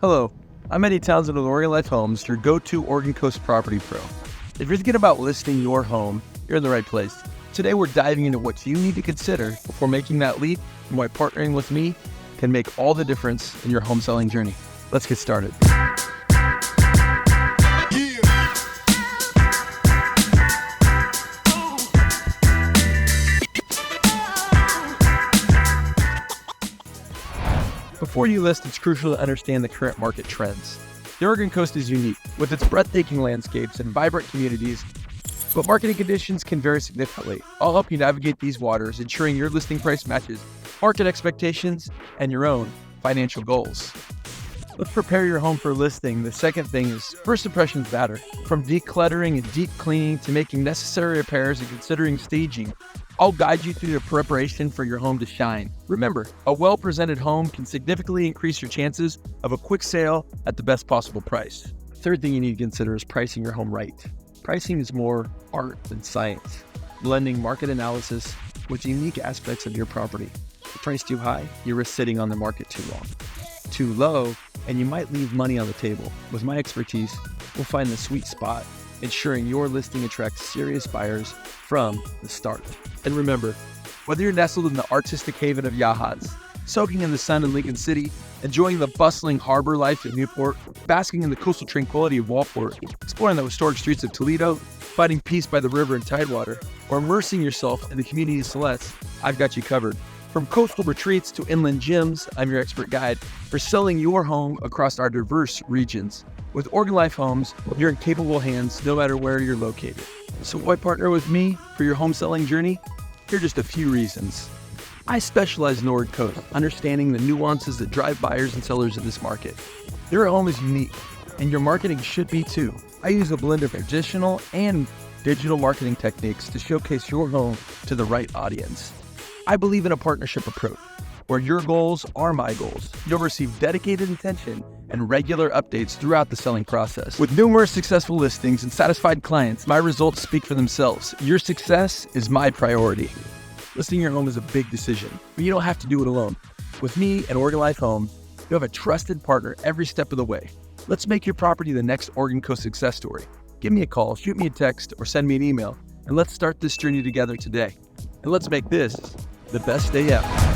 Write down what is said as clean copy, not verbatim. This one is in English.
Hello, I'm Eddie Townsend with Oregon Life Homes, your go-to Oregon Coast property pro. If you're thinking about listing your home, you're in the right place. Today we're diving into what you need to consider before making that leap and why partnering with me can make all the difference in your home selling journey. Let's get started. Before you list, it's crucial to understand the current market trends. The Oregon coast is unique, with its breathtaking landscapes and vibrant communities, but marketing conditions can vary significantly. I'll help you navigate these waters, ensuring your listing price matches market expectations and your own financial goals. Let's prepare your home for listing. The second thing is first impressions matter. From decluttering and deep cleaning to making necessary repairs and considering staging, I'll guide you through the preparation for your home to shine. Remember, a well-presented home can significantly increase your chances of a quick sale at the best possible price. Third thing you need to consider is pricing your home right. Pricing is more art than science, blending market analysis with unique aspects of your property. If the price too high, you risk sitting on the market too long. Too low, and you might leave money on the table. With my expertise, we'll find the sweet spot, ensuring your listing attracts serious buyers from the start. And remember, whether you're nestled in the artistic haven of Yachats, soaking in the sun in Lincoln City, enjoying the bustling harbor life in Newport, basking in the coastal tranquility of Walport, exploring the historic streets of Toledo, finding peace by the river and tidewater, or immersing yourself in the community of Celeste, I've got you covered. From coastal retreats to inland gyms, I'm your expert guide for selling your home across our diverse regions. With Oregon Life Homes, you're in capable hands no matter where you're located. So why partner with me for your home selling journey? Here are just a few reasons. I specialize in the Oregon coast, understanding the nuances that drive buyers and sellers in this market. Your home is unique, and your marketing should be too. I use a blend of traditional and digital marketing techniques to showcase your home to the right audience. I believe in a partnership approach, where your goals are my goals. You'll receive dedicated attention and regular updates throughout the selling process. With numerous successful listings and satisfied clients, my results speak for themselves. Your success is my priority. Listing your home is a big decision, but you don't have to do it alone. With me at Oregon Life Home, you have a trusted partner every step of the way. Let's make your property the next Oregon Coast success story. Give me a call, shoot me a text, or send me an email, and let's start this journey together today. And let's make this the best day ever.